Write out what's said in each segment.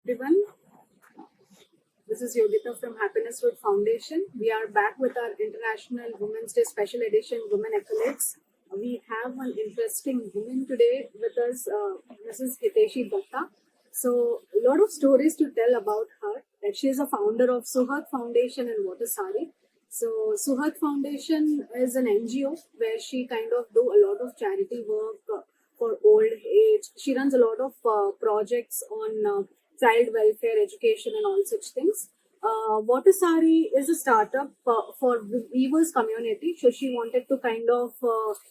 Everyone, this is Yogita from Happiness Road Foundation. We are back with our International Women's Day Special Edition Women Accolades. We have an interesting woman today with us, Mrs. Hiteshi Dutta. So, a lot of stories to tell about her. She is a founder of Suhat Foundation in Watersari. So, Suhat Foundation is an NGO where she kind of do a lot of charity work for old age. She runs a lot of projects on child welfare, education, and all such things. Watersari is a startup for the weavers community, so she wanted to kind of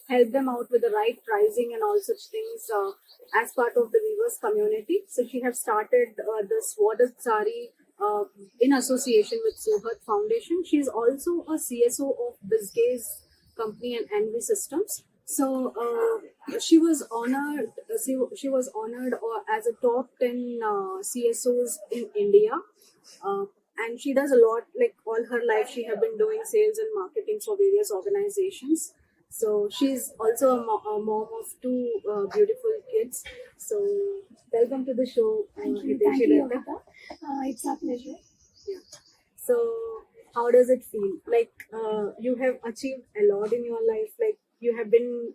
help them out with the right pricing and all such things as part of the weavers community. So she has started this Watersari in association with Suhat Foundation. She is also a CSO of Bisgays company and Envy Systems. So she was honored. She was honored as a top 10 CSOs in India, and she does a lot. Like all her life, she have been doing sales and marketing for various organizations. So she's also a mom of two beautiful kids. So welcome to the show. Thank you, Hiteshi Dutta. Yogita. It's a pleasure. Yeah. So how does it feel? Like you have achieved a lot in your life. Like you have been,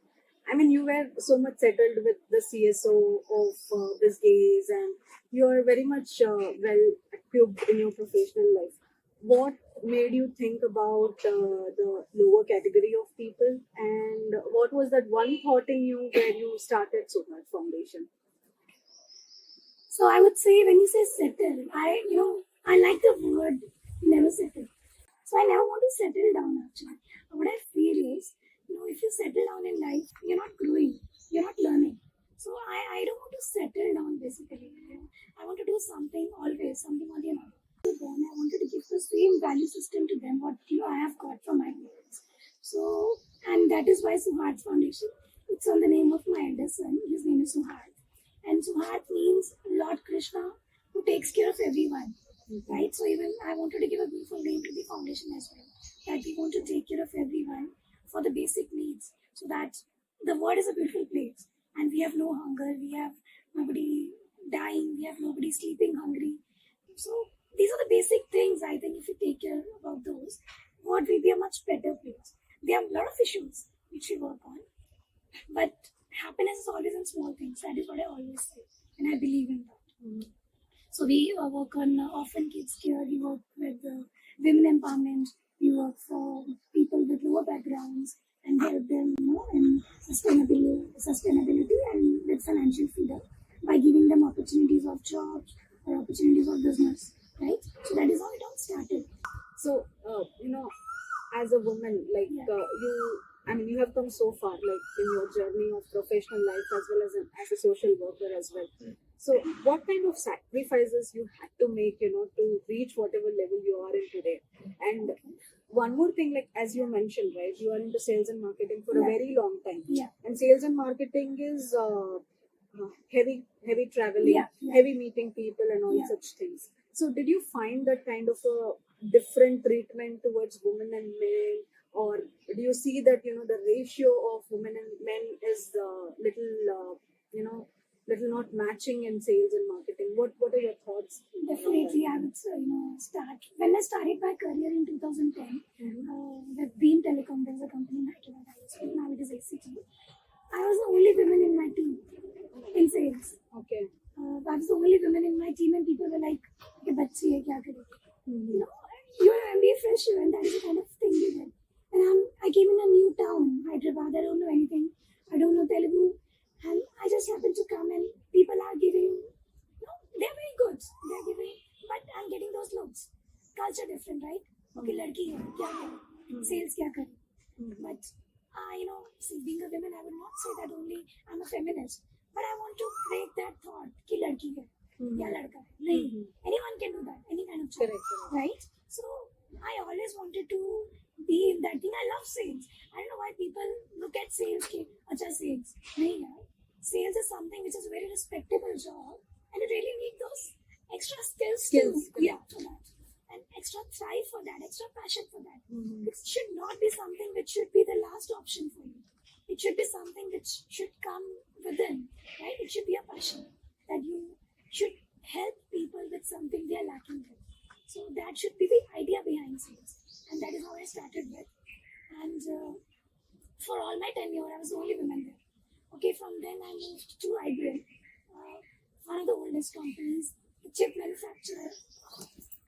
I mean, you were so much settled with the CSO of this days, and you are very much well equipped in your professional life. What made you think about the lower category of people, and what was that one thought in you where you started Suhat Foundation? So I would say when you say settle, I like the word never settle. So I never want to settle down actually. What I feel is, if you settle down in life, you're not growing, you're not learning. So I don't want to settle down basically. I want to do something always, something or the other. I wanted to give the same value system to them what I have got from my parents. So, and that is why Suhat Foundation. It's on the name of my elder son. His name is Suhat, and Suhat means Lord Krishna who takes care of everyone. Right? So even I wanted to give a beautiful name to the foundation as well. That we want to take care of everyone for the basic needs. So that the world is a beautiful place, and we have no hunger. We have nobody dying. We have nobody sleeping hungry. So these are the basic things. I think if you take care about those, world will be a much better place. There are a lot of issues which we work on, but happiness is always in small things. That is what I always say, and I believe in that. Mm-hmm. So we work on orphan kids care. We work with women empowerment. We work for people with lower backgrounds and help them, in sustainability and with financial freedom by giving them opportunities of jobs or opportunities of business. Right? So that is how it all started. So, as a woman, like you have come so far, like in your journey of professional life as well as a social worker as well. So, what kind of sacrifices you had to make, to reach whatever level you are in today? And one more thing, like as you mentioned, right, you are into sales and marketing for a very long time. Yeah. And sales and marketing is heavy traveling, heavy meeting people, and all such things. So, did you find that kind of a different treatment towards women and men, or do you see that the ratio of women and men is little not matching in sales and marketing? What are your thoughts? Definitely, I would say, start when I started my career in 2010 with Beam Telecom. There's a company in Hyderabad. Now it is ACT. I was the only woman in my team in sales. Okay. I was the only woman in my team, and people were like, "Ye bachchi hai, kya kare?" You're an MBA fresher, and that is the kind of thing you did. And I came in a new town, Hyderabad. I don't know anything. I don't know Telugu. And I just happened to come, and people are giving, they're very good. They're giving, but I'm getting those looks. Culture different, right? Okay, ladki hai, kya kare? Sales kya kare? But, being a woman, I would not say that only I'm a feminist. But I want to break that thought, ki ladki hai, kya ladka hai? Nahin. Anyone can do that, any kind of job. Correct. Right? So, I always wanted to be in that thing. I love sales. I don't know why people look at sales, acha sales. Nahin yaar. Sales is something which is a very respectable job, and you really need those extra skills for that, and extra thrive for that, extra passion for that. It should not be something which should be the last option for you. It should be something which should come within, right? It should be a passion that you should help people with something they are lacking with. So that should be the idea behind sales, and that is how I started with. And for all my tenure, I was the only woman there. Okay, from then I moved to IBM, one of the oldest companies, the chip manufacturer.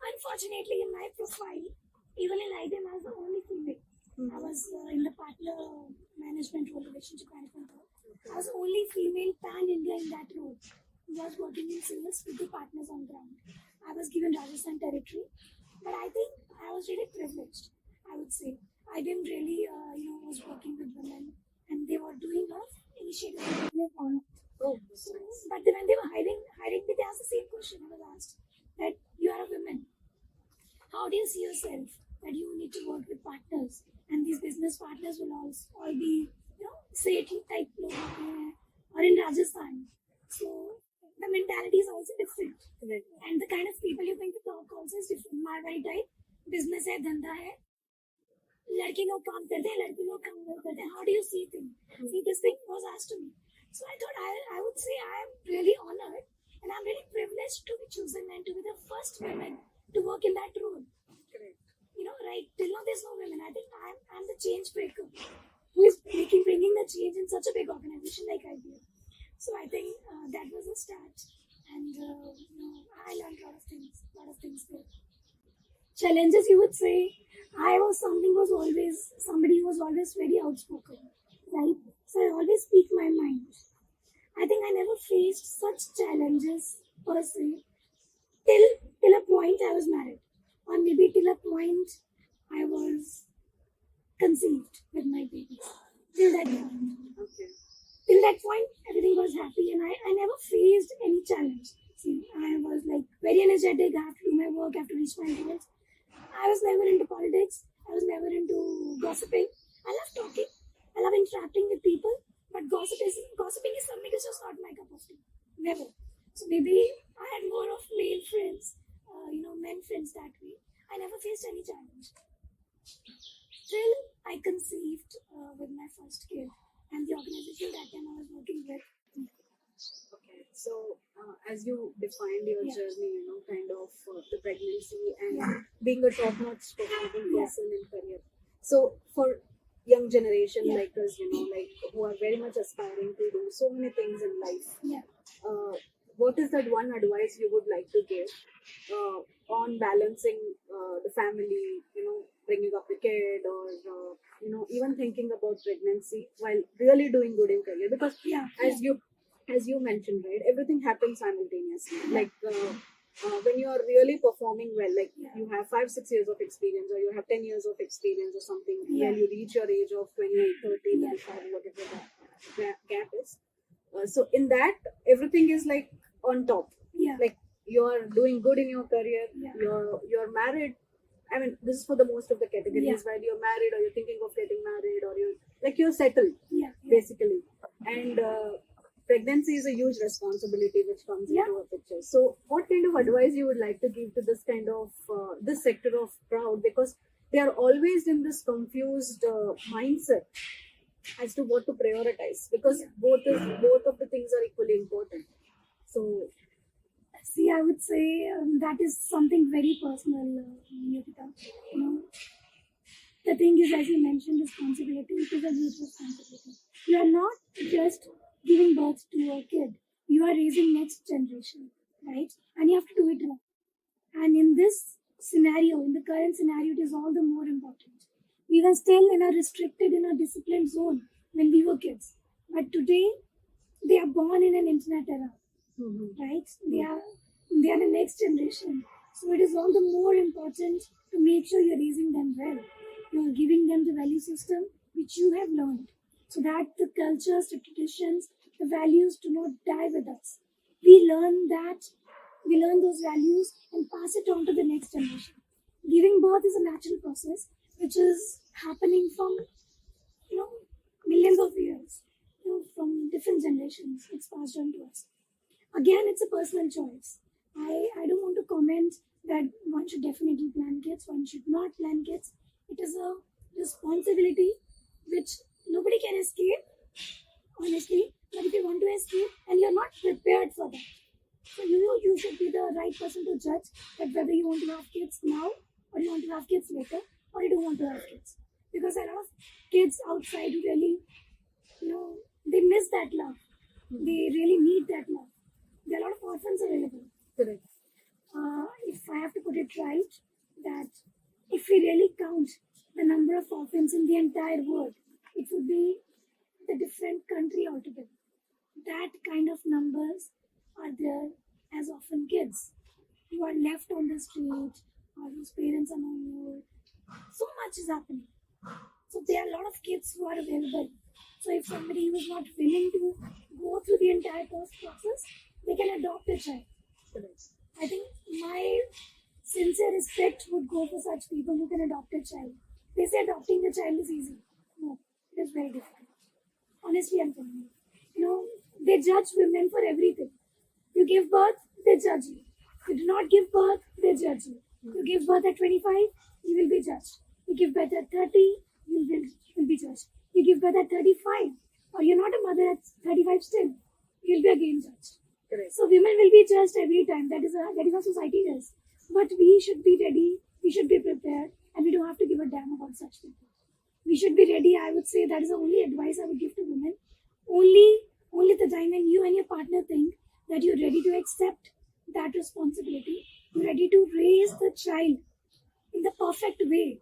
Unfortunately, in my profile, even in IBM, I was the only female. I was in the partner management role, relationship management role. I was the only female pan-India in that role. I was working in sales with the partners on ground. I was given Rajasthan territory, but I think I was really privileged, I would say. I didn't really, was working with women, and they were doing a lot of initiatives on it. Oh, So, but then when they were hiring me, they asked the same question I was asked, that you are a woman. How do you see yourself that you need to work with partners, and these business partners will all be, Sethi type or in Rajasthan. So the mentality is also different, right. and the kind of people you're going to talk also is different. Marwari type, business है, धंधा है, लड़के लोग काम करते हैं, लड़के लोग काम नहीं करते हैं. How do you see things? See, this thing was asked to me. So I thought I would say I am really honored and I'm really privileged to be chosen and to be the first woman to work in that role. Correct. Right till now there's no women. I think I'm the change breaker who is bringing the change in such a big organization like IBM. So I think that was a start, and I learned a lot of things there. Challenges, you would say, somebody who was always very outspoken, right? So I always speak my mind. I think I never faced such challenges per se till a point I was married, or maybe till a point I was conceived with my baby. Till that point. Okay. Till that point, everything was happy, and I never faced any challenge. See, I was like very energetic. I have to do my work. I have to reach my goals. I was never into politics. I was never into gossiping. I love talking. I love interacting with people. But gossiping is something that's just not my cup of tea. Never. So maybe I had more of male friends, men friends that way. I never faced any challenge. Till I conceived with my first kid, and the organization that time I was working with. Okay, so as you defined your Yeah. journey, kind of the pregnancy and being a top-notch performing person in career. So for young generation like us, like who are very much aspiring to do so many things in life, what is that one advice you would like to give on balancing the family, bringing up the kid, or even thinking about pregnancy while really doing good in career? Because as you mentioned, right, everything happens simultaneously. Like when you are really performing well, like you have 5-6 years of experience, or you have 10 years of experience or something, when you reach your age of 28, 30, 35, whatever that gap is. So in that, everything is like on top. Like you're doing good in your career, you're married. I mean, this is for the most of the categories. While you're married, or you're thinking of getting married, or you're settled, basically. And pregnancy is a huge responsibility which comes into a picture. So what kind of advice you would like to give to this kind of this sector of crowd, because they are always in this confused mindset as to what to prioritize, because both of the things are equally important. So see, I would say that is something very personal, Nikita. The thing is, as you mentioned, responsibility, it is a huge responsibility. You are not just giving birth to a kid, you are raising next generation, right? And you have to do it right. And in this scenario, in the current scenario, it is all the more important. We were still in a disciplined zone when we were kids. But today, they are born in an internet era, right? They are the next generation. So it is all the more important to make sure you're raising them well. You're giving them the value system which you have learned, so that the cultures, the traditions, the values do not die with us. We learn those values and pass it on to the next generation. Giving birth is a natural process which is happening from millions of years, from different generations. It's passed on to us. Again, it's a personal choice. I don't want to comment that one should definitely plan kids, one should not plan kids. It is a responsibility which nobody can escape, honestly. But if you want to escape and you're not prepared for that, So you should be the right person to judge that whether you want to have kids now or you want to have kids later or you don't want to have kids. Because a lot of kids outside who really, they miss that love. They really need that love. There are a lot of orphans available. Correct. If I have to put it right, that if we really count the number of orphans in the entire world, it would be a different country altogether. That kind of numbers are there as often kids who are left on the street or whose parents are no more. So much is happening. So there are a lot of kids who are available. So if somebody who is not willing to go through the entire process, they can adopt a child. Correct. I think my sincere respect would go for such people who can adopt a child. They say adopting a child is easy. No, it is very difficult. Honestly, I'm telling you. They judge women for everything. You give birth, they judge you. You do not give birth, they judge you. You give birth at 25, you will be judged. You give birth at 30, you will be judged. You give birth at 35, or you're not a mother at 35 still, you'll be again judged. Correct. So women will be judged every time. That is what society does. But we should be ready, we should be prepared, and we don't have to give a damn about such people. We should be ready. I would say that is the only advice I would give to women. Only the time when you and your partner think that you're ready to accept that responsibility, you're ready to raise the child in the perfect way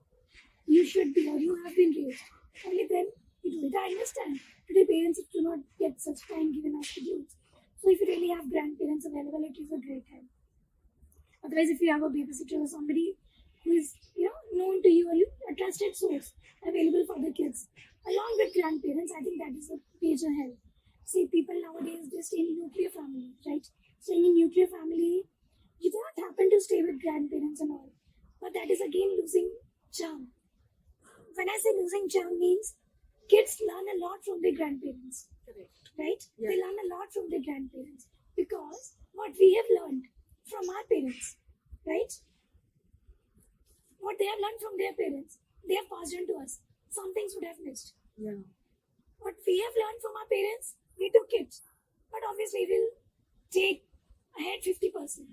you should be or you have been raised. Only then you do it. I understand. Today parents do not get such time given as schedules. So if you really have grandparents available, it is a great time. Otherwise, if you have a babysitter or somebody who is known to you or a trusted source available for the kids, along with grandparents, I think that is a major help. See, people nowadays, they stay in nuclear family, right? Staying in nuclear family, you do not happen to stay with grandparents and all. But that is again losing charm. When I say losing charm means kids learn a lot from their grandparents. Correct. Right? Yeah. They learn a lot from their grandparents. Because what we have learned from our parents, right? What they have learned from their parents, they have passed on to us. Some things would have missed. Yeah. What we have learned from our parents, we took it. But obviously, we'll take ahead 50%.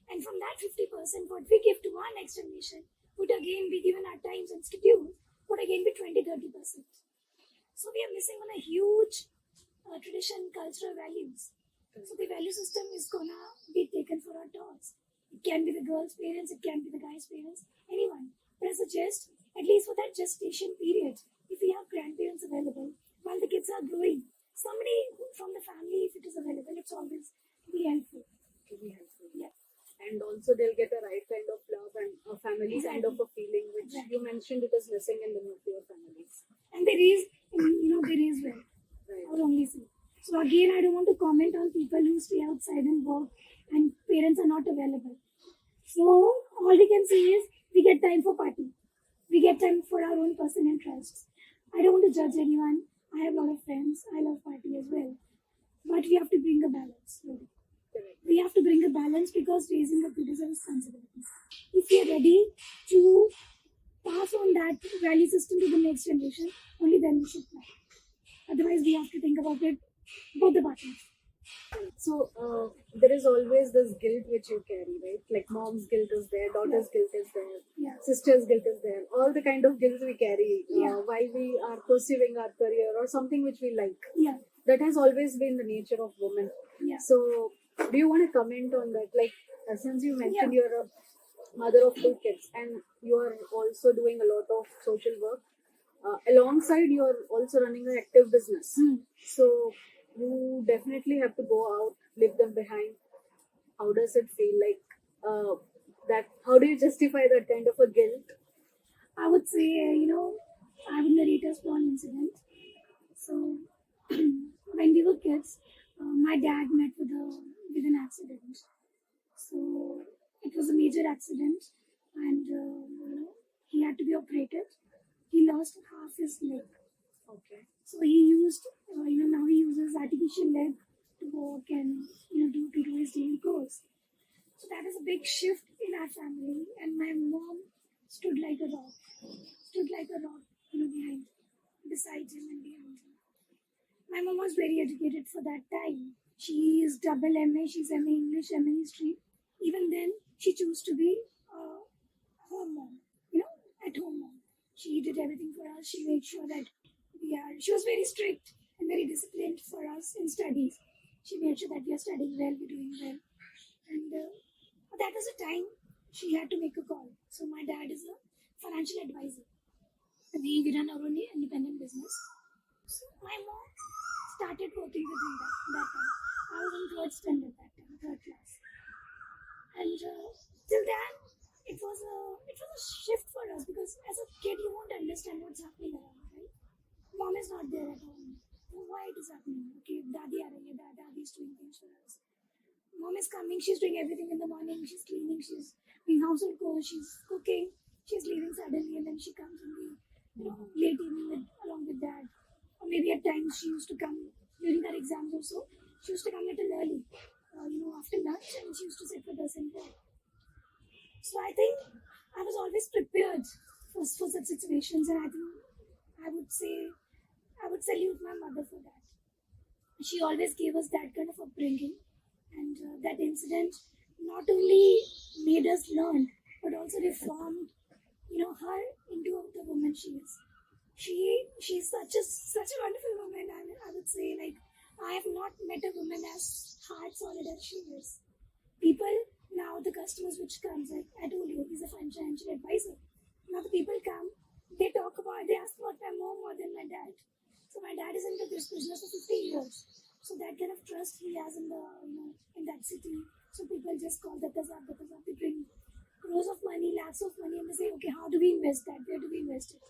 And from that 50%, what we give to our next generation would again be given our times and schedules, would again be 20-30%. So we are missing on a huge tradition, cultural values. So the value system is gonna be taken for our dogs. It can be the girl's parents, it can be the guy's parents, anyone. But I suggest, at least for that gestation period, if we have grandparents available while the kids are growing, somebody from the family, if it is available, it's always be helpful. To be helpful. Yeah. And also they'll get a right kind of love and a family kind of a feeling, which Exactly. you mentioned it is missing in the nuclear families. And they raise well. Right. I would only say. So again, I don't want to comment on people who stay outside and work and parents are not available. So all we can say is we get time for party. We get time for our own personal interests. I don't want to judge anyone. I have a lot of friends. I love party as well. But we have to bring a balance. Really. Correct. We have to bring a balance because raising a kid is a responsibility. If we are ready to pass on that value system to the next generation, only then we should plan. Otherwise, we have to think about it, both the parties. So there is always this guilt which you carry, right? Like mom's guilt is there, daughter's guilt is there, Yeah. sister's guilt is there. All the kind of guilt we carry Yeah. while we are pursuing our career or something which we like. Yeah. That has always been the nature of women. Yeah. So do you want to comment on that? Like since you mentioned Yeah. you're a mother of 2 kids and you are also doing a lot of social work. Alongside, you're also running an active business. So you definitely have to go out, leave them behind. How does it feel like that? How do you justify that kind of a guilt? I would say, I would narrate a small incident. So, when we were kids, my dad met with an accident. So, it was a major accident, and he had to be operated. He lost half his leg. Okay. So he used, now he uses artificial leg to walk and do his daily chores. So that is a big shift in our family, and my mom stood like a rock, beside him and behind him. My mom was very educated for that time. She is double MA, she's MA English, MA History. Even then, she chose to be home mom, at home mom. She did everything for us. She made sure that she was very strict and very disciplined for us in studies. She made sure that we are studying well, we're doing well. And that was the time she had to make a call. So my dad is a financial advisor. We run our own independent business. So my mom started working with him that time. I was in third standard that time, third class. And till then, it was a shift for us because as a kid you won't understand what's happening around, right? Mom is not there at home. Why it is happening? Okay, Dadi aa rahi hai, Dadi is doing things for us. Mom is coming, she's doing everything in the morning, she's cleaning, she's doing household chores, she's cooking, she's leaving suddenly, and then she comes in the late evening along with dad. Or maybe at times she used to come during her exams also. She used to come a little early, after lunch, and she used to sit with us in bed. So I think I was always prepared for such situations, and I think I would salute my mother for that. She always gave us that kind of upbringing, and that incident not only made us learn, but also reformed, her into the woman she is. She's such a wonderful woman. I would say, like, I have not met a woman as hard solid as she is. People now, the customers which comes, like I told you, he's a financial advisor. Now the people come, they ask about my mom more than my dad. So my dad is into this business for 50 years. So that kind of trust he has in in that city. So people just call that up. They bring crores of money, lakhs of money, and they say, okay, how do we invest that? Where do we invest it?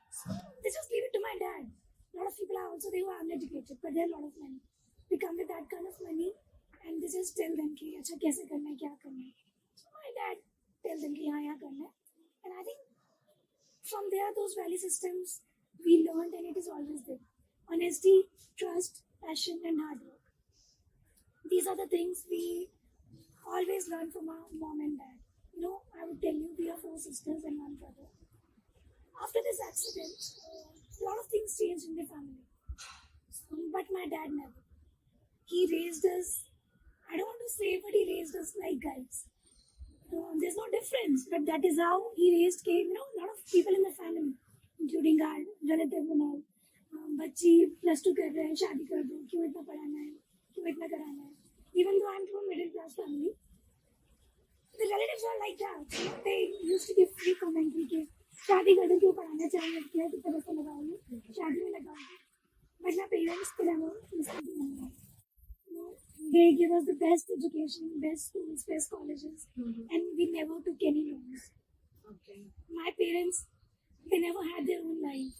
So they just leave it to my dad. A lot of people are also they who are uneducated, but they have a lot of money. They come with that kind of money, and they just tell them कि अच्छा कैसे करना है, क्या करना है. So my dad tells them कि यहाँ करना है. And I think from there, those value systems we learned, and it is always there. Honesty, trust, passion, and hard work. These are the things we always learn from our mom and dad. I would tell you, we are 4 sisters and 1 brother. After this accident, a lot of things changed in the family. But my dad never. He raised us, I don't want to say, but he raised us like guys. There's no difference, but that is how he raised a lot of people in the family, including our relatives and all. बच्ची +2 कर रहे हैं, शादी कर दो, क्यों इतना पढ़ाना है, क्यों इतना कराना है. Even though I'm from a middle class family, the relatives are like that. They used to give free commentary कि शादी कर दो, क्यों पढ़ाना चाहिए, क्या कितना पैसा लगाओगे, शादी में लगाओगे. But my parents still have a they give us the best education, best schools, best colleges, and we never took any loans. Okay. My parents, they never had their own life.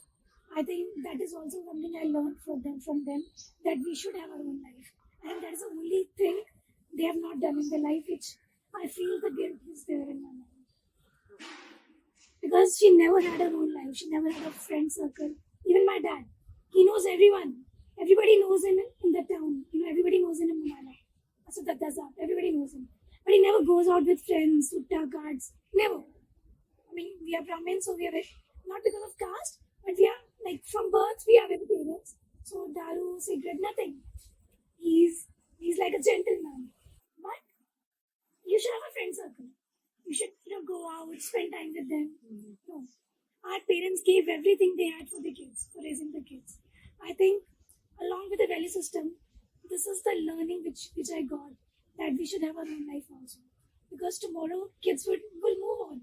I think that is also something I learned from them that we should have our own life. And that is the only thing they have not done in their life, which I feel the guilt is there in my mind. Because she never had her own life. She never had a friend circle. Even my dad, he knows everyone. Everybody knows him in the town. Everybody knows him in Manala. So everybody knows him. But he never goes out with friends, sutta cards. Never. I mean, we are Brahmin, so we are not because of caste, but we are like from birth we are vegetarians. So daru, cigarette, nothing. He's like a gentleman. But you should have a friend circle. You should go out, spend time with them. No. Our parents gave everything they had for the kids, for raising the kids. I think along with the value system, this is the learning which I got, that we should have our own life also. Because tomorrow kids will move on.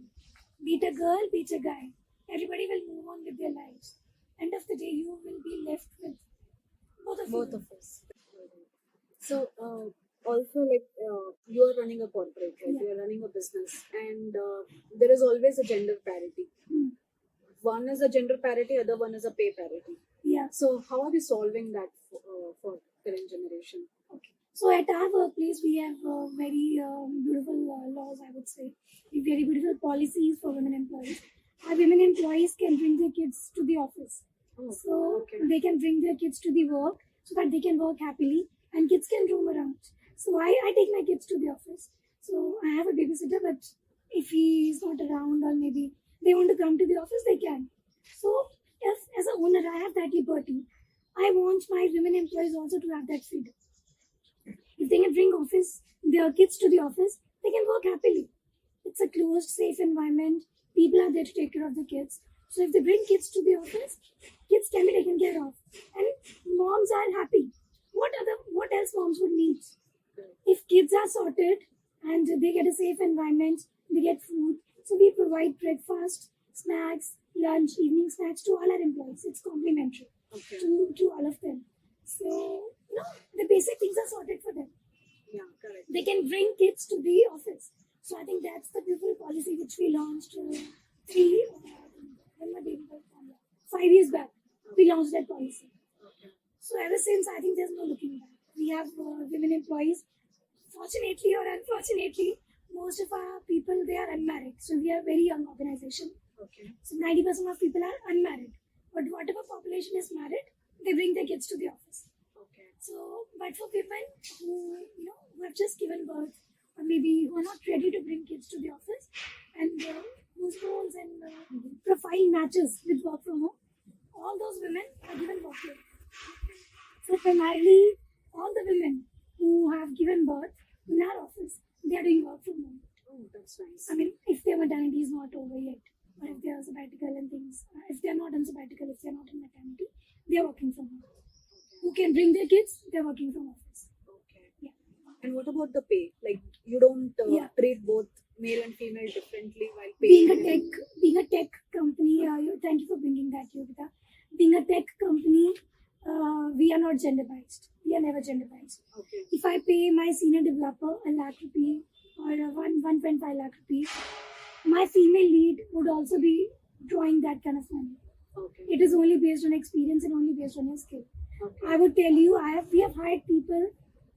Be it a girl, be it a guy. Everybody will move on with their lives. End of the day, you will be left with both of us. So also like you are running a corporate, right? Yeah. You are running a business, and there is always a gender parity. One is a gender parity, other one is a pay parity. Yeah. So how are we solving that for current generation? Okay. So at our workplace, we have very beautiful laws, I would say. Very beautiful policies for women employees. Our women employees can bring their kids to the office. So they can bring their kids to the work so that they can work happily and kids can roam around. So I take my kids to the office. So I have a babysitter, but if he is not around or maybe they want to come to the office, they can. So if as an owner I have that liberty, I want my women employees also to have that freedom. If they can bring their kids to the office, they can work happily. It's a closed, safe environment. People are there to take care of the kids. So if they bring kids to the office, kids can be taken care of, and moms are happy. What else moms would need? If kids are sorted and they get a safe environment, they get food. So we provide breakfast, snacks, lunch, evening snacks to all our employees. It's complimentary to all of them. So the basic things are sorted for them. Yeah, correct. They can bring kids to the office. So I think that's the beautiful policy which we launched 5 years back. We launched that policy. So ever since, I think there's no looking back. We have women employees. Fortunately or unfortunately, most of our people, they are unmarried. So we are a very young organization. Okay. So 90% of people are unmarried. But whatever population is married, they bring their kids to the office. Okay. So, but for women who who have just given birth, or maybe who are not ready to bring kids to the office, and whose roles and profile matches with work from home, all those women are given workload. So primarily, all the women who have given birth in our office, they are doing work from home. Oh, that's nice. I mean, if their maternity is not over yet, or if they are sabbatical and things, if they are not on sabbatical, if they are not in maternity, they are working from home. Who can bring their kids, they are working from office. Okay. Yeah. And what about the pay? Like, you don't treat both male and female differently while Being paying? a tech company, thank you for bringing that, Yogita. Being a tech company, we are not gender biased. We are never gender biased. Okay. If I pay my senior developer a lakh rupee or 1.5 lakh rupees, my female lead would also be drawing that kind of money. Okay. It is only based on experience and only based on your skill. Okay. I would tell you, we have hired people,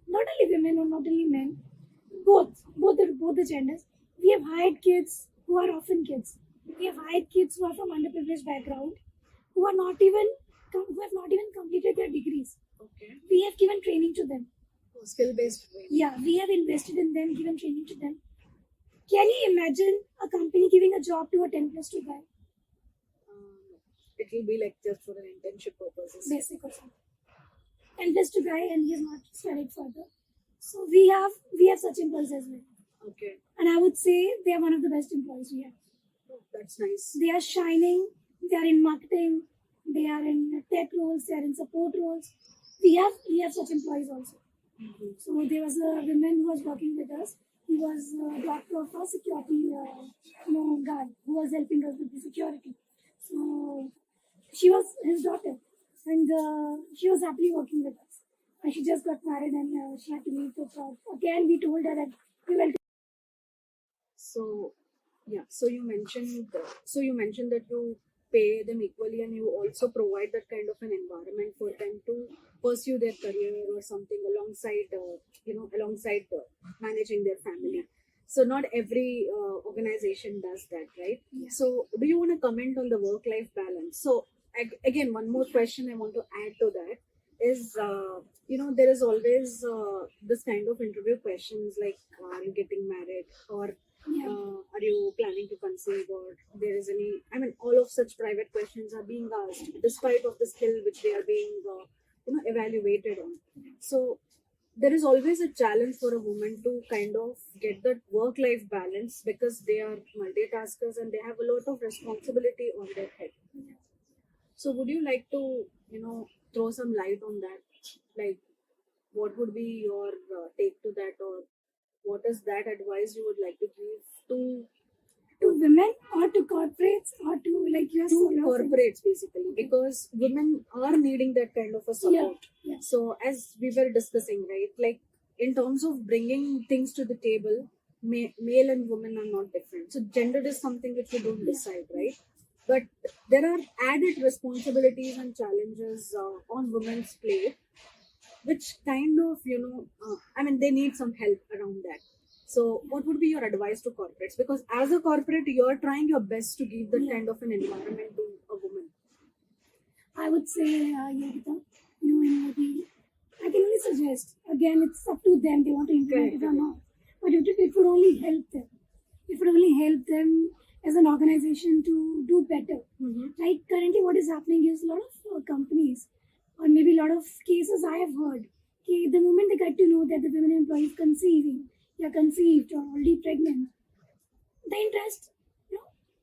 not only women or not only men, both the genders. We have hired kids who are orphan kids. We have hired kids who are from underprivileged background, who have not even completed their degrees. Okay. We have given training to them. Skill-based training. Yeah, we have invested in them, given training to them. Can you imagine a company giving a job to a 10+2 guy? It will be like just for an internship purposes. Basic or something. 10+2 guy, and he is not studied further. So we have such employees as well. Okay. And I would say they are one of the best employees we have. Oh, that's nice. They are shining. They are in marketing. They are in tech roles. They are in support roles. We have such employees also. Mm-hmm. So there was a woman who was working with us. He was a doctor of a security guy who was helping us with the security. So she was his daughter, and she was happily working with us. And she just got married, and she had to leave the job. Again, we told her that we will. So, yeah. So you mentioned that you pay them equally, and you also provide that kind of an environment for them to pursue their career or something alongside managing their family. So not every organization does that, right? Yeah. So do you want to comment on the work-life balance? So again, one more question I want to add to that is, there is always this kind of interview questions like, are you getting married, or are you planning to conceive, or there is any, all of such private questions are being asked despite of the skill which they are being evaluated on. So there is always a challenge for a woman to kind of get that work-life balance because they are multitaskers and they have a lot of responsibility on their head. So would you like to, throw some light on that? Like, what would be your take to that, or what is that advice you would like to give to women or to corporates or to corporates basically, because women are needing that kind of a support. Yeah. So as we were discussing, right, like in terms of bringing things to the table, male and women are not different. So gender is something which you don't decide, right? But there are added responsibilities and challenges on women's plate, which kind of, they need some help around that. So what would be your advice to corporates? Because as a corporate, you're trying your best to give that kind of an environment to a woman. I would say, Yogita, I can only suggest, again, it's up to them, they want to implement it or not. But it would only help them. It would only help them as an organization to do better. Mm-hmm. Like currently what is happening is a lot of companies, or maybe a lot of cases I have heard, Okay, the moment they get to know that the women employee is conceiving, you're conceived or already pregnant, the interest,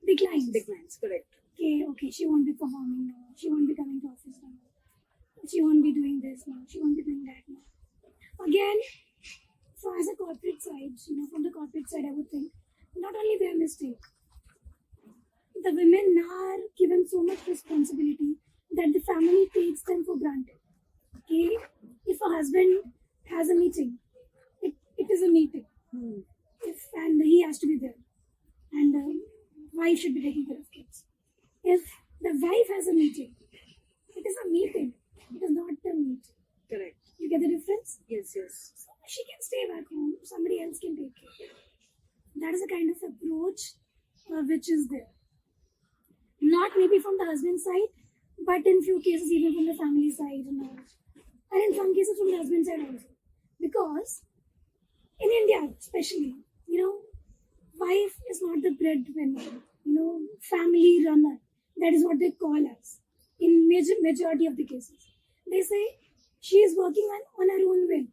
declines. Declines, correct. Okay, she won't be performing now. She won't be coming to office now. She won't be doing this now. She won't be doing that now. Again, so as a corporate side, from the corporate side, I would think not only their mistake, the women are given so much responsibility that the family takes them for granted. Okay, if a husband has a meeting, it is a meeting. And he has to be there, and the wife should be taking care of kids. If the wife has a meeting, it is a meeting. It is not a meeting. Correct. You get the difference? Yes, yes. So she can stay back home. Somebody else can take care. That is a kind of approach which is there. Not maybe from the husband's side, but in few cases even from the family side and all. And in some cases from the husband's side also. Because in India especially, wife is not the breadwinner, family runner. That is what they call us in majority of the cases. They say she is working on her own will.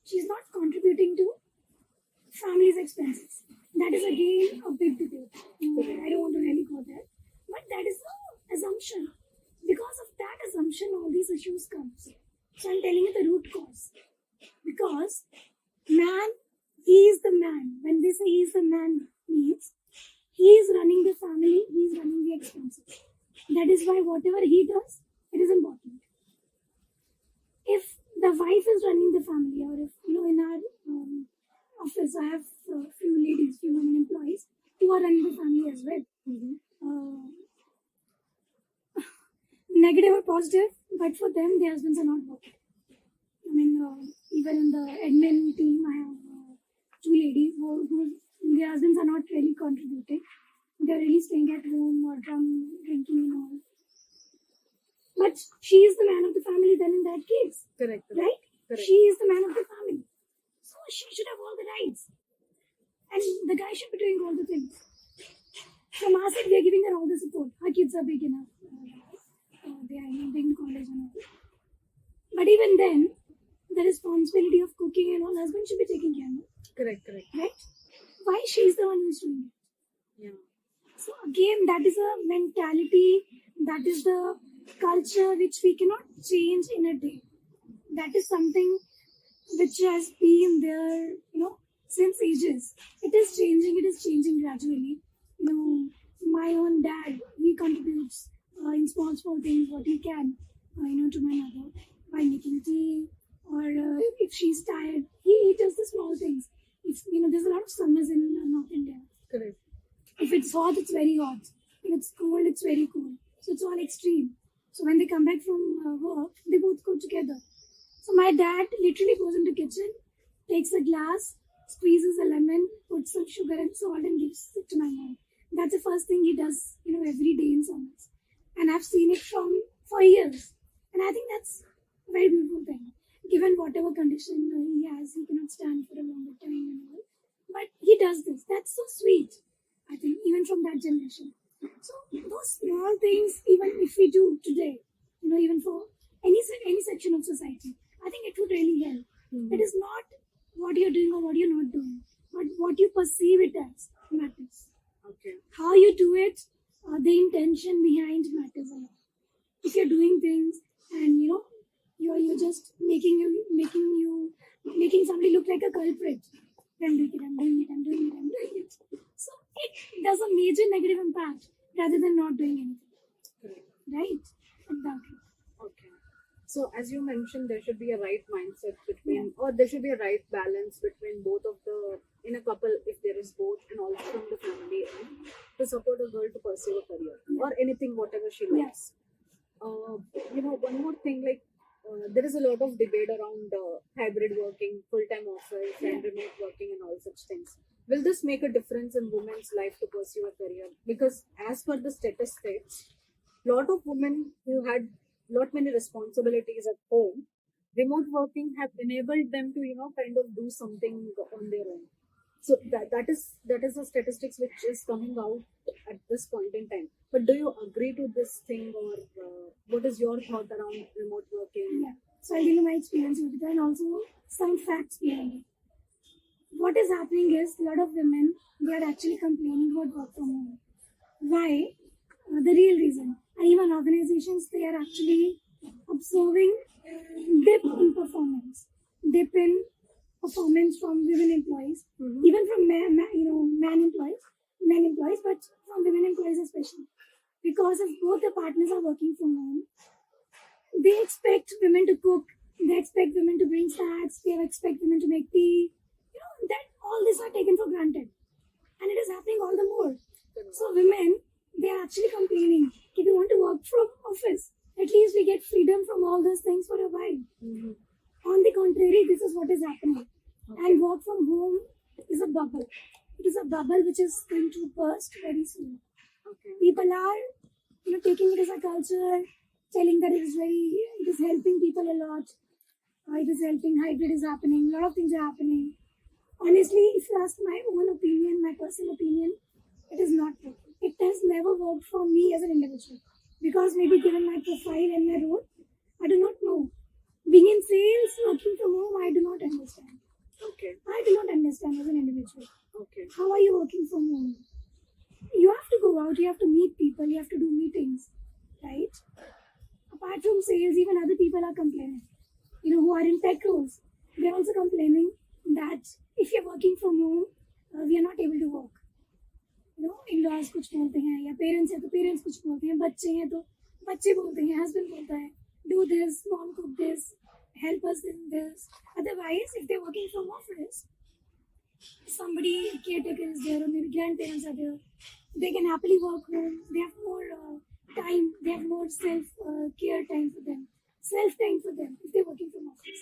She is not contributing to family's expenses. That is again a big debate. I don't want to really go there. But that is the assumption. Because of that assumption, all these issues come. So I'm telling you the root cause. Because man, he is the man. When they say he is the man, means he is running the family, he is running the expenses. That is why whatever he does, it is important. If the wife is running the family, or if, in our office, I have few ladies, few women employees who are running the family as well. Negative or positive, but for them, their husbands are not working. Even in the admin team, I have two ladies who their husbands are not really contributing. They're really staying at home or drinking and all. But she is the man of the family then in that case. Correct. Right? Correct. She is the man of the family. So she should have all the rights. And the guy should be doing all the things. From our side, we are giving her all the support. Her kids are big enough. They are big in college and all. But even then, the responsibility of cooking and all, husband should be taking care of. Correct. Right? Why she is the one who is doing it? Yeah. So again, that is a mentality, that is the culture which we cannot change in a day. That is something which has been there, since ages. It is changing gradually. My own dad, he contributes in small things what he can, to my mother by making tea, or if she's tired, he does the small things. If there's a lot of summers in North India. Correct. If it's hot, it's very hot. If it's cold, it's very cold. So it's all extreme. So when they come back from work, they both go together. So my dad literally goes into the kitchen, takes a glass, squeezes a lemon, puts some sugar and salt and gives it to my mom. That's the first thing he does, every day in summers. And I've seen it for years. And I think that's a very beautiful thing. Given whatever condition he has, he cannot stand for a longer time and all. But he does this. That's so sweet, I think, even from that generation. So those small things, even if we do today, even for any section of society, I think it would really help. It is not what you're doing or what you're not doing, but what you perceive it as matters. Okay. How you do it, the intention behind matters a lot. If you're doing things and you're just making somebody look like a culprit, then I'm doing it. So it does a major negative impact rather than not doing anything. Correct. Right? Exactly. Okay. So as you mentioned, there should be a right mindset between, or there should be a right balance between both of in a couple, if there is both, and also from the family end, to support a girl to pursue a career or anything, whatever she likes. One more thing, there is a lot of debate around hybrid working, full-time office, and remote working, and all such things. Will this make a difference in women's life to pursue a career? Because as per the statistics, lot of women who had lot many responsibilities at home, remote working have enabled them to kind of do something on their own. So that is the statistics which is coming out at this point in time. But do you agree to this thing, or what is your thought around remote working? Yeah. So I'll give you my experience with it and also some facts behind it. What is happening is a lot of women, they are actually complaining about work from home. Why? The real reason. And even organizations, they are actually observing dip in performance. Dip in performance from women employees, even from men employees, but from women employees especially. Because if both the partners are working from home, they expect women to cook, they expect women to bring snacks, they expect women to make tea. That all these are taken for granted. And it is happening all the more. So women, they are actually complaining, if you want to work from office, at least we get freedom from all those things for a while. On the contrary, this is what is happening. And work from home is a bubble. It is a bubble which is going to burst very soon. People are, taking it as a culture, telling that it is helping people a lot. It is helping, hybrid is happening, a lot of things are happening. Honestly, if you ask my own opinion, my personal opinion, it is not true. It has never worked for me as an individual. Because maybe given my profile and my role, I do not know. Being in sales, working from home, I do not understand. I do not understand as an individual. How are you working from home? You have to go out, you have to meet people, you have to do meetings, right? Apart from sales, even other people are complaining. Who are in tech roles, they're also complaining that if you're working from home, we are not able to work. In-laws कुछ बोलते हैं या parents हैं तो parents कुछ बोलते हैं, बच्चे हैं तो बच्चे बोलते हैं, husband बोलता है, do this, mom cook this, help us in this. Otherwise, if they're working from office, somebody caretaker is there or maybe grandparents are there, they can happily work home. They have more time. They have more self-care time for them. Self-time for them if they're working from office.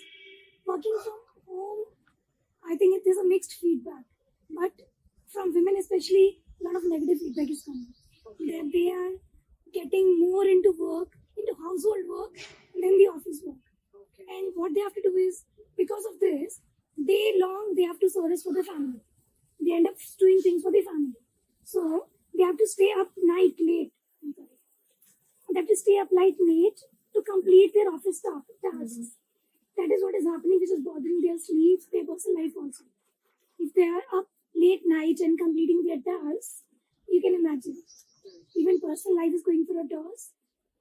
Working from home, I think there's a mixed feedback. But from women especially, a lot of negative feedback is coming. That they are getting more into work, into household work than the office work. And what they have to do is, because of this, day long they have to service for the family. They end up doing things for the family. So they have to stay up night late. They have to stay up late to complete their office tasks. That is what is happening, which is bothering their sleep, their personal life also. If they are up late night and completing their tasks, you can imagine. Even personal life is going for a toss,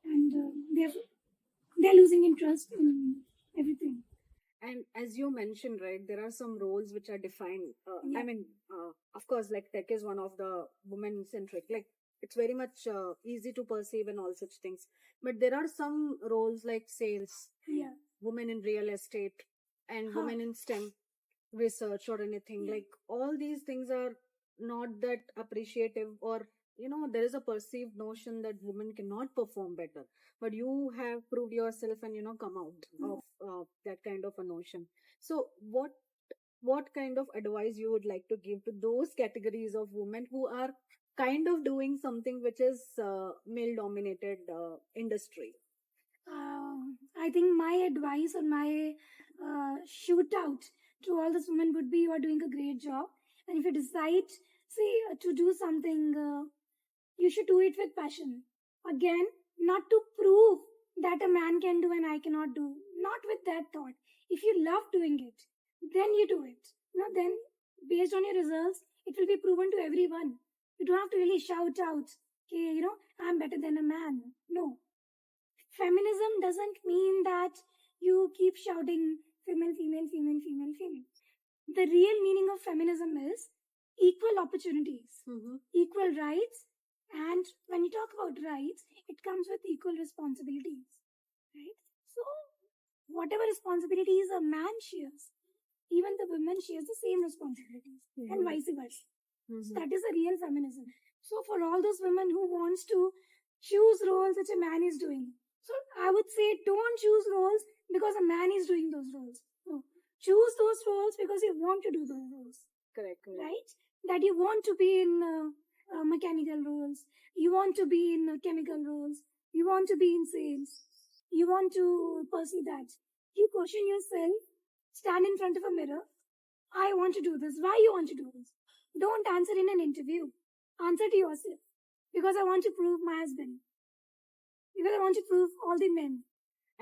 and they're losing interest in everything. And as you mentioned, right, there are some roles which are defined. Of course, like tech is one of the women-centric. Like it's very much easy to perceive and all such things. But there are some roles like sales, women in real estate, and women in STEM research or anything. Like all these things are not that appreciative, or there is a perceived notion that women cannot perform better. But you have proved yourself and come out of that kind of a notion. So what kind of advice you would like to give to those categories of women who are kind of doing something which is male dominated industry? I think my advice or my shootout to all those women would be, you are doing a great job, and if you decide to do something, you should do it with passion. Again, not to prove that a man can do and I cannot do, not with that thought. If you love doing it, then you do it. Then based on your results, it will be proven to everyone. You don't have to really shout out, okay, I'm better than a man. No. Feminism doesn't mean that you keep shouting female, female, female, female, female. The real meaning of feminism is equal opportunities, equal rights, and when you talk about rights, it comes with equal responsibilities, right? So, whatever responsibilities a man shares, even the women shares the same responsibilities, and vice versa. So that is a real feminism. So, for all those women who wants to choose roles which a man is doing, so I would say don't choose roles because a man is doing those roles. No. Choose those roles because you want to do those roles. Correct. Right? That you want to be in mechanical roles, you want to be in chemical roles, you want to be in sales, you want to pursue that. You question yourself, stand in front of a mirror. I want to do this. Why you want to do this? Don't answer in an interview. Answer to yourself. Because I want to prove my husband. Because I want to prove all the men.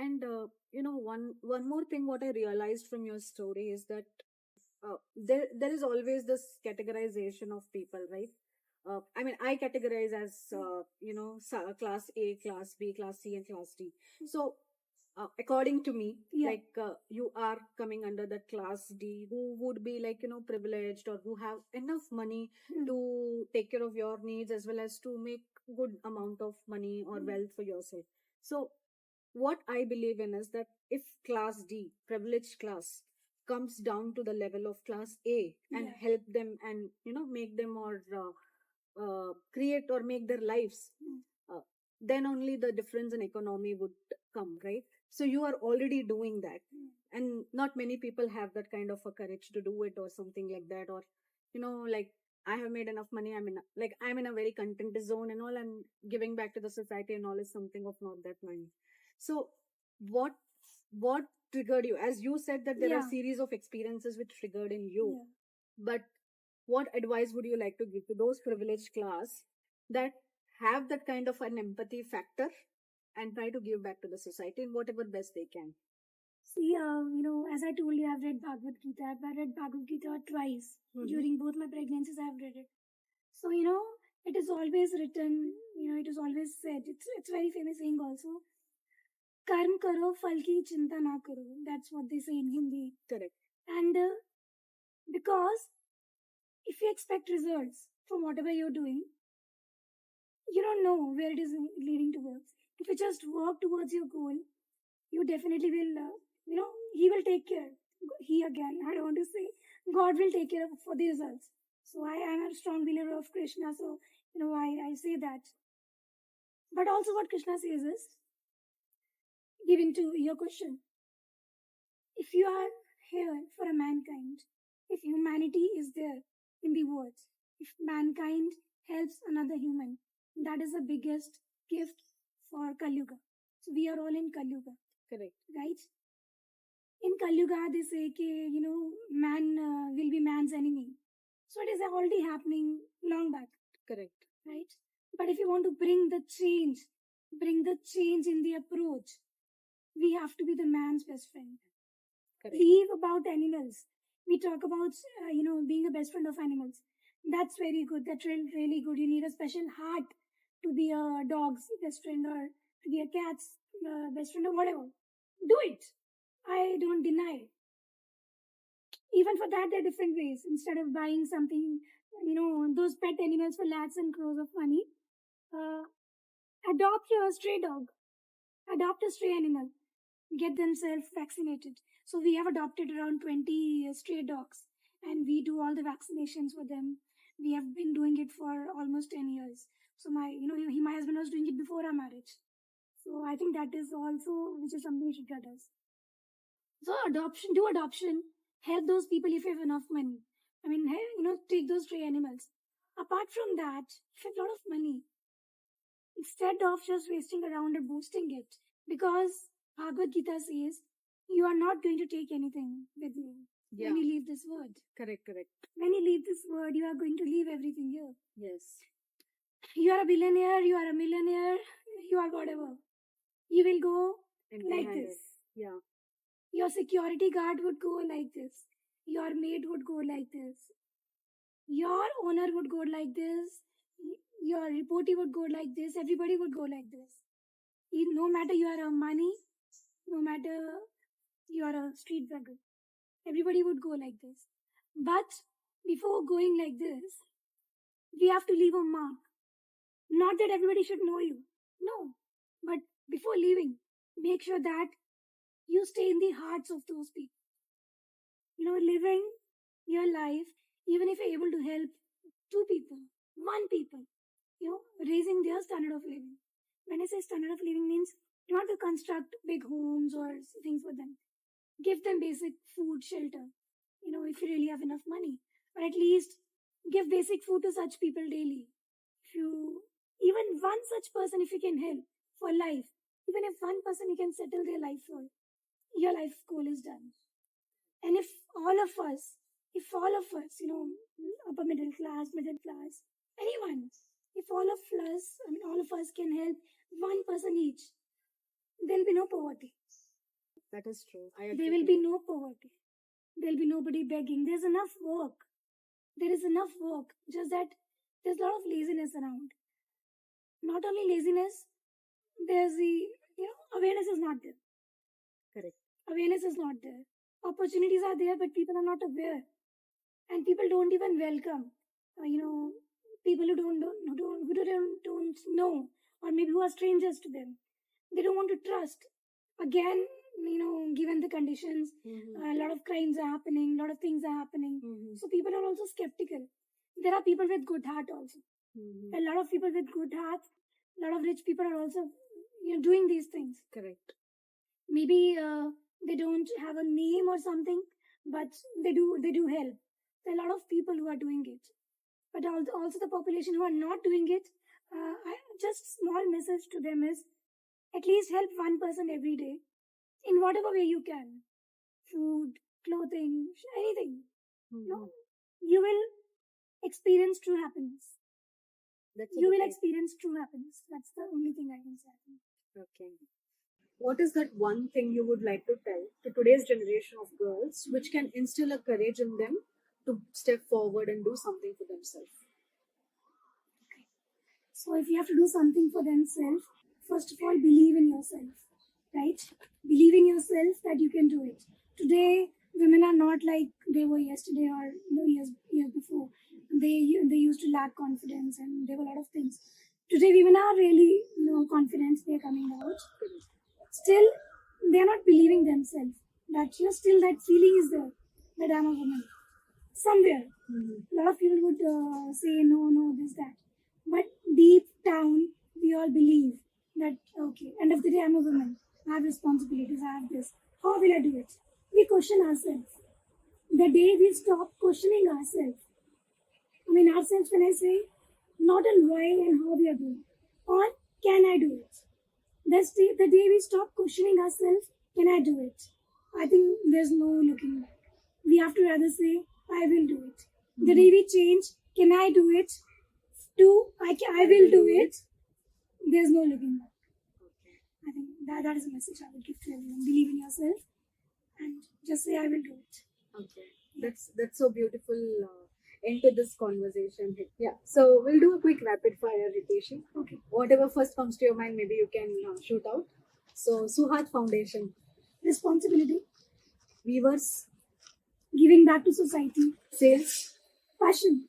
And one more thing what I realized from your story is that there is always this categorization of people, right? I mean, I categorize as class A, class B, class C, and class D. So according to me, Yeah. like you are coming under that class D, who would be like privileged, or who have enough money to take care of your needs, as well as to make good amount of money or wealth for yourself. So what I believe in is that if class D, privileged class, comes down to the level of class A and Yeah. help them, and make them, or create or make their lives, then only the difference in economy would come, right? So you are already doing that, and not many people have that kind of a courage to do it, or something like that, or like, I have made enough money, I'm in a very content zone and all, and giving back to the society and all is something of not that mind. So what what triggered you? As you said that there are Yeah. series of experiences which triggered in you, Yeah. but what advice would you like to give to those privileged class that have that kind of an empathy factor and try to give back to the society in whatever best they can? See, as I told you, I've read Bhagavad Gita. I've read Bhagavad Gita twice. During both my pregnancies, I've read it. So, it is always written, it is always said. It's very famous saying also. Karm karo, fal ki chinta na karo. That's what they say in Hindi. Correct. And because if you expect results from whatever you're doing, you don't know where it is leading towards. If you just work towards your goal, you definitely will, he will take care. He again, I don't want to say, God will take care of for the results. So I am a strong believer of Krishna, so, I say that. But also what Krishna says is, giving to your question, if you are here for a mankind, if humanity is there in the world, if mankind helps another human, that is the biggest gift for Kali Yuga. So we are all in Kali Yuga. Correct. Right? In Kali Yuga, they say man will be man's enemy. So it is already happening long back. Correct. Right? But if you want to bring the change in the approach, we have to be the man's best friend. Correct. Leave about animals. We talk about, being a best friend of animals. That's very good. That's really good. You need a special heart to be a dog's best friend, or to be a cat's best friend, or whatever. Do it. I don't deny. Even for that, there are different ways. Instead of buying something, those pet animals for lakhs and crores of money, adopt your stray dog. Adopt a stray animal. Get themselves vaccinated. So we have adopted around 20 stray dogs, and we do all the vaccinations for them. We have been doing it for almost 10 years. So my husband was doing it before our marriage. So I think that is also, which is something we should get us. So do adoption, help those people if you have enough money. I mean, take those stray animals. Apart from that, if you have a lot of money, instead of just wasting around or boosting it, because Bhagavad Gita says, you are not going to take anything with you when you leave this world. Correct. When you leave this world, you are going to leave everything here. Yes. You are a billionaire, you are a millionaire, you are whatever. You will go like this. Yeah. Your security guard would go like this. Your maid would go like this. Your owner would go like this. Your reportee would go like this. Everybody would go like this. No matter you are a money, no matter you are a street beggar, everybody would go like this. But before going like this, we have to leave a mark. Not that everybody should know you. No. But before leaving, make sure that you stay in the hearts of those people. Living your life, even if you're able to help 2 people, 1 people, raising their standard of living. When I say standard of living means you don't have to construct big homes or things for them. Give them basic food, shelter, if you really have enough money. Or at least give basic food to such people daily. Even one such person, if you can help for life, even if one person you can settle their life for, your life goal is done. And if all of us, upper middle class, anyone, if all of us can help one person each, there'll be no poverty. That is true. I There agree. will be no poverty. There will be nobody begging. There's enough work. There is enough work. Just that there's a lot of laziness around. Not only laziness, there's the, awareness is not there. Correct. Awareness is not there. Opportunities are there, but people are not aware. And people don't even welcome, people who don't know, or maybe who are strangers to them. They don't want to trust. Again, given the conditions, a lot of crimes are happening, a lot of things are happening. So people are also skeptical. There are people with good heart also. A lot of people with good heart, a lot of rich people are also, doing these things. Correct. Maybe they don't have a name or something, but they do help. There are a lot of people who are doing it, but also the population who are not doing it. Just small message to them is, at least help one person every day in whatever way you can. Food, clothing, anything. You will experience true happiness. You will experience true happiness. That's the only thing I can say. Okay. What is that one thing you would like to tell to today's generation of girls which can instill a courage in them to step forward and do something for themselves? So if you have to do something for themselves, first of all, believe in yourself, right? Believe in yourself that you can do it. Today, women are not like they were yesterday or years before. They used to lack confidence, and there were a lot of things. Today, women are really confident. They are coming out. Still, they are not believing themselves. That still that feeling is there that I'm a woman. Somewhere, a lot of people would say no, this, that. But deep down, we all believe that, okay, end of the day, I'm a woman. I have responsibilities, I have this. How will I do it? We question ourselves. The day we stop questioning ourselves, ourselves when I say, not on why and how we are doing, on can I do it? That's the day we stop questioning ourselves, can I do it? I think there's no looking back. We have to rather say, I will do it. The day we change, can I do it? To I will do it. There's no looking back. I think that is a message I would give to everyone. Believe in yourself and just say I will do it. Okay, that's so beautiful. End to this conversation. Yeah. So we'll do a quick rapid fire, Hiteshi. Okay. Whatever first comes to your mind, maybe you can shoot out. So Suhat Foundation. Responsibility. Weavers. Giving back to society. Sales. Passion.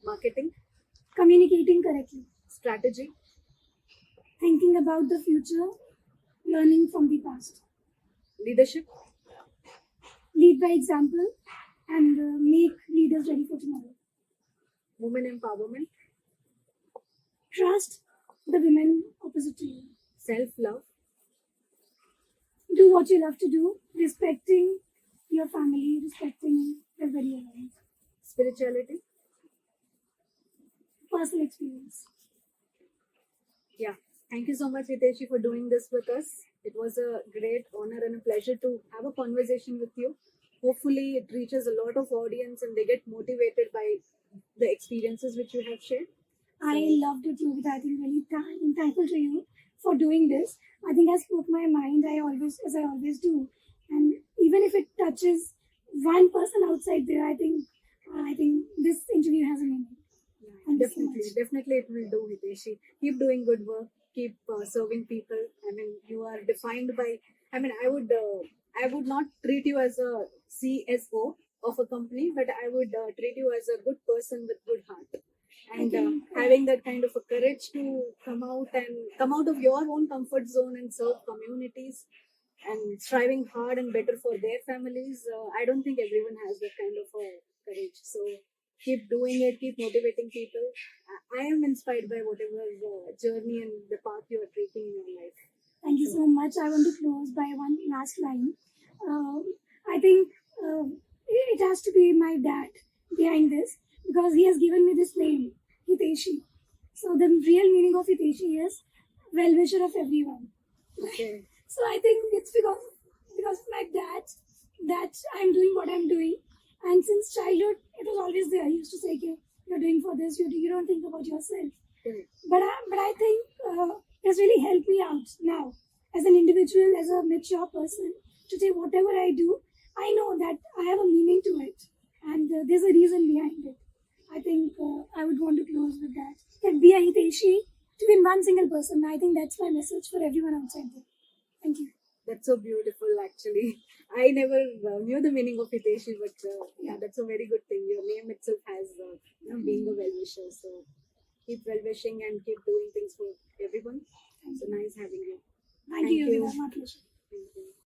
Marketing. Communicating correctly. Strategy. Thinking about the future. Learning from the past. Leadership. Lead by example and make leaders ready for tomorrow. Women empowerment. Trust the women opposite to you. Self-love. Do what you love to do, respecting your family, respecting everybody around. Spirituality. Personal experience. Yeah. Thank you so much, Hiteshi, for doing this with us. It was a great honor and a pleasure to have a conversation with you. Hopefully, it reaches a lot of audience and they get motivated by the experiences which you have shared. I loved it, Yogita. I think really thankful to you for doing this. I think I spoke my mind. As I always do, and even if it touches one person outside there, I think this interview has a meaning. Definitely it will do, Hiteshi. Keep doing good work. Keep serving people. I mean, you are defined by. I mean, I would not treat you as a CSO of a company, but I would treat you as a good person with good heart. And having that kind of a courage to come out of your own comfort zone and serve communities and striving hard and better for their families. I don't think everyone has that kind of a courage. So keep doing it, keep motivating people. I am inspired by whatever journey and the path you are taking in your life. Thank you so much. I want to close by one last line. I think it has to be my dad behind this because he has given me this name, Hiteshi. So the real meaning of Hiteshi is well-wisher of everyone. Okay. So I think it's because of my dad that I'm doing what I'm doing. And since childhood, it was always there. He used to say, okay, you're doing for this, you don't think about yourself. Okay. But I think it's really helped me out now as an individual, as a mature person, Today, whatever I do, I know that I have a meaning to it, and there's a reason behind it. I think I would want to close with that. That be a Hiteshi to be one single person. I think that's my message for everyone outside there. Thank you. That's so beautiful, actually. I never knew the meaning of Hiteshi, but yeah, that's a very good thing. Your name itself has, being a well-wisher. So keep well-wishing and keep doing things for everyone. So nice having you. Thank you, Thank you. Yogita. My pleasure. Thank you.